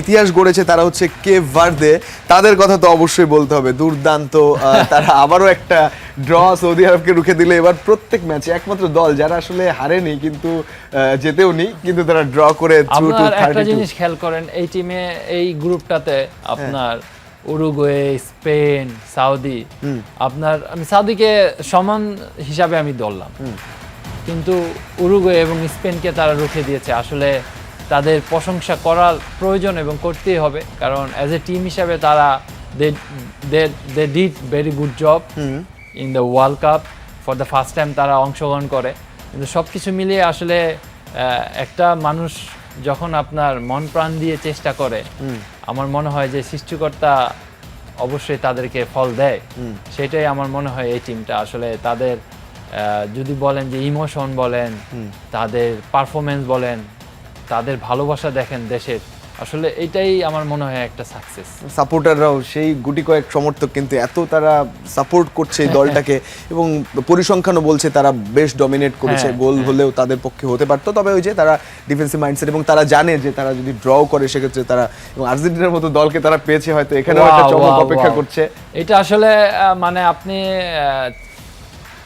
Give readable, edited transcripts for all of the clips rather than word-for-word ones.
ইতিহাস গড়েছে তারা হচ্ছে কেপ ভার্দে। তাদের কথা তো অবশ্যই বলতে হবে, দুর্দান্ত। তারা আবারও একটা ড্র সৌদি আরবকে রুখে দিলে। এবার প্রত্যেক ম্যাচে একমাত্র দল যারা আসলে হারেনি কিন্তু যেতেও নি, কিন্তু তারা ড্র করে থ্রু টু 32। একটা জিনিস খেয়াল করেন, এই টিমে এই গ্রুপটাতে আপনার উরুগুয়ে, স্পেন, সাউদি, আপনার আমি সাউদিকে সমান হিসাবে আমি ধরলাম, কিন্তু উরুগুয়ে এবং স্পেনকে তারা রুখে দিয়েছে। আসলে তাদের প্রশংসা করার প্রয়োজন এবং করতেই হবে, কারণ অ্যাজ এ টিম হিসাবে তারা they did very good job in the world cup. For the first time তারা অংশগ্রহণ করে। কিন্তু সব কিছু মিলিয়ে আসলে একটা মানুষ যখন আপনার মন প্রাণ দিয়ে চেষ্টা করে, আমার মনে হয় যে সৃষ্টিকর্তা অবশ্যই তাদেরকে ফল দেয়। সেটাই আমার মনে হয় এই টিমটা আসলে তাদের যদি বলেন যে ইমোশন বলেন, তাদের পারফরমেন্স বলেন, তাদের ভালোবাসা দেখেন দেশের, আসলে এটাই আমার মনে হয় একটা সাকসেস। সাপোর্টাররাও সেই গুটি কয়েক সমর্থক কিন্তু এত তারা সাপোর্ট করছে এই দলটাকে, এবং পরিসংখ্যানও বলছে তারা বেশ ডমিনেট করেছে। গোল হলেও তাদের পক্ষে হতে পারতো, তবে ওই যে তারা ডিফেন্সিভ মাইন্ডসেট, এবং তারা জানে যে তারা যদি ড্র করে সেক্ষেত্রে তারা, এবং আর্জেন্টিনার মতো দলকে তারা পেয়েছে, হয়তো এখানেও একটা চমক অপেক্ষা করছে। এটা আসলে মানে আপনি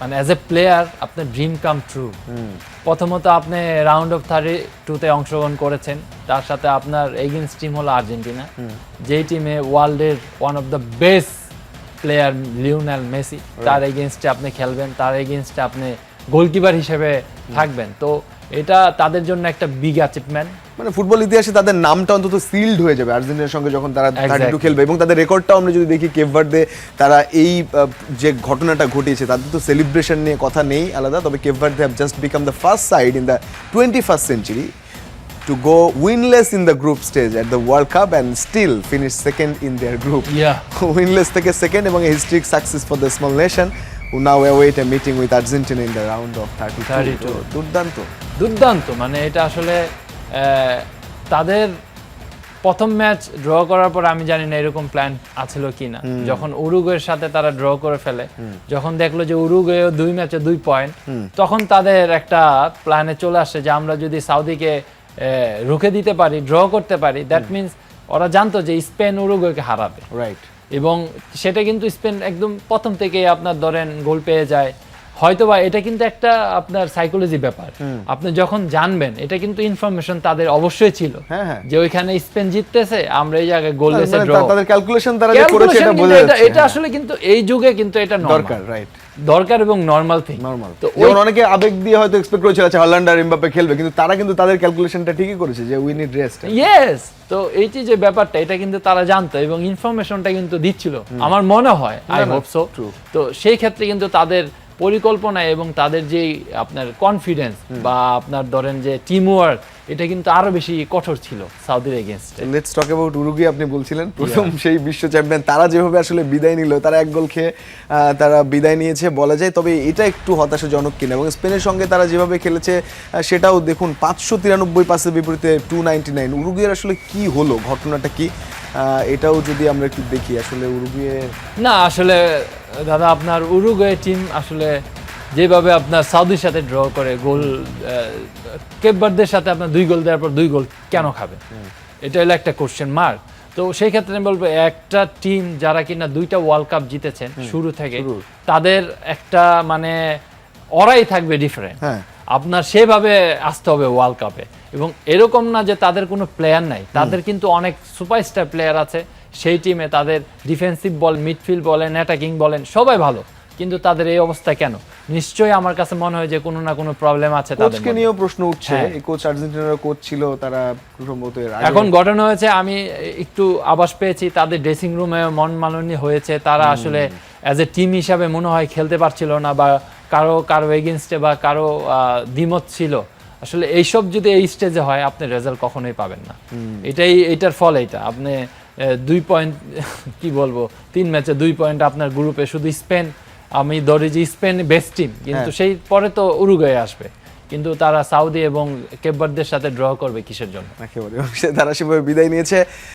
মানে অ্যাজ এ প্লেয়ার আপনার ড্রিম কাম ট্রু। প্রথমত আপনি রাউন্ড অফ 32-তে অংশগ্রহণ করেছেন, তার সাথে আপনার এগেইনস্ট টিম হলো আর্জেন্টিনা, যেই টিমে ওয়ার্ল্ডের one of the best player Lionel Messi, তার এগেইনস্টে আপনি খেলবেন, তার এগেইনস্টে আপনি গোলকিপার হিসেবে থাকবেন। তো এটা তাদের জন্য একটা বিগ অ্যাচিভমেন্ট। মানে ফুটবল ইতিহাসে তাদের নামটা অন্তত সিলড হয়ে যাবে আর্জেন্টিনার সঙ্গে যখন তারা 32 খেলবে। এবং তাদের রেকর্ডটাও আমরা যদি দেখি, কেপ ভার্দে তারা এই যে ঘটনাটা ঘটিয়েছে, তাদের তো সেলিব্রেশন নিয়ে কথা নেই আলাদা, তবে Cape Verde have just become the first side in the 21st century to go winless in the group stage at the World Cup and still finish second in their group. Winless থেকে second, এবং a historic success for the small nation who now await a meeting with Argentina in the round of 32. দুর্দান্ত মানে এটা আসলে তাদের প্রথম match draw করার পর আমি জানি না এরকম প্ল্যান আছিল কিনা, যখন উরুগুয়ের সাথে তারা ড্র করে ফেলে, যখন দেখলো যে উরুগুয়ে 2 ম্যাচে 2 পয়েন্ট, তখন তাদের একটা প্ল্যানে চলে আসে যে আমরা যদি সাউদিকে রুখে দিতে পারি, ড্র করতে পারি, দ্যাট মিনস ওরা জানতো যে স্পেন উরুগুয়েকে হারাবে। রাইট। এবং সেটা কিন্তু স্পেন একদম প্রথম থেকেই আপনার ধরেন গোল পেয়ে যায়। হয়তোবা এটা কিন্তু একটা আপনার সাইকোলজি ব্যাপার, আপনি যখন জানবেন, এটা কিন্তু ইনফরমেশন তাদের অবশ্যই ছিল যে ওইখানে স্পেন জিততেছে, আমরা এই জায়গায় গোল দিয়েছে, ড্র। তাদের ক্যালকুলেশন তারা যে করেছে এটা বোঝা যাচ্ছে। এটা আসলে কিন্তু এই যুগে কিন্তু এটা দরকার, রাইট, দরকার এবং নরমাল থিং। তো যেমন অনেকে আবেগ দিয়ে হয়তো এক্সপেক্ট করেছিল আচ্ছা হল্যান্ড আর এমবাপ্পে খেলবে, কিন্তু তারা কিন্তু তাদের ক্যালকুলেশনটা ঠিকই করেছে যে উই নিড রেস্ট। ইয়েস, তো এই যে ব্যাপারটা, এটা কিন্তু তারা জানতো এবং ইনফরমেশনটা কিন্তু দিচ্ছিল আমার মনে হয়, আই হোপ সো। তো সেই ক্ষেত্রে কিন্তু তাদের পরিকল্পনা এবং তাদের যে আপনার কনফিডেন্স বা আপনার ধরেন যে টিম ওয়ার্ক, এটা কিন্তু আরো বেশি কঠোর ছিল সাউদির এগেইনস্টে। Let's talk about Uruguay. আপনি বলছিলেন প্রথম সেই বিশ্ব চ্যাম্পিয়ন, তারা যেভাবে আসলে বিদায় নিল, তারা এক গোল খেয়ে তারা বিদায় নিয়েছে বলা যায়, তবে এটা একটু হতাশাজনক কিনা। এবং স্পেনের সঙ্গে তারা যেভাবে খেলেছে সেটাও দেখুন, 593 পাসের বিপরীতে 299। উরুগুয়ের আসলে কি হলো, ঘটনাটা কি, এটাও যদি আমরা একটু দেখি। আসলে উরুগুয়ে না, আসলে দাদা আপনার উরুগুয়ে টিম আসলে যেভাবে আপনার সাউদির সাথে ড্র করে গোল, কেপ ভার্দের সাথে আপনার 2 গোল দেওয়ার পর 2 গোল কেন খাবে, এটা হলো একটা কোশ্চেন মার্ক। তো সেই ক্ষেত্রে আমি বলবো একটা টিম যারা কিনা 2টা ওয়ার্ল্ড কাপ জিতেছেন শুরু থেকে, তাদের একটা মানে অরাই থাকবে ডিফারেন্ট। আপনার সেভাবে আসতে হবে ওয়ার্ল্ড কাপে। এবং এরকম না যে তাদের কোনো প্লেয়ার নাই, তাদের কিন্তু অনেক সুপারস্টার প্লেয়ার আছে সেই টিমে। তাদের ডিফেন্সিভ বল, মিডফিল্ড বলেন, অ্যাটাকিং বলেন, সবাই ভালো, কিন্তু তাদের এই অবস্থা কেন? নিশ্চয়ই আমার কাছে মনে হয় যে কোনো না কোনো প্রবলেম আছে তাদের। কোচকে নিয়েও প্রশ্ন উঠছে। এই কোচ আর্জেন্টিনার কোচ ছিল, তারা সম্ভবত এখন ঘটনা হয়েছে, আমি একটু আভাস পেয়েছি তাদের ড্রেসিং রুমে মন মালিন্য হয়েছে। তারা আসলে অ্যাজ এ টিম হিসাবে মনে হয় খেলতে পারছিল না, বা কারো এগেইনস্টে বা কারো দ্বিমত ছিল। আসলে এইসব যদি এই স্টেজে হয়, আপনি রেজাল্ট কখনোই পাবেন না। এইটার ফল এইটা, আপনি 2 পয়েন্ট কি বলবো, 3 ম্যাচে 2 পয়েন্ট আপনার গ্রুপে। শুধু স্পেন, আমি ধরি যে স্পেন বেস্ট টিম, কিন্তু সেই পরে তো উরুগুয়ে আসবে, কিন্তু তারা সাউদি এবং কেপ ভার্দের সাথে ড্র করবে কিসের জন্য? একেবারে তারা সেভাবে বিদায় নিয়েছে।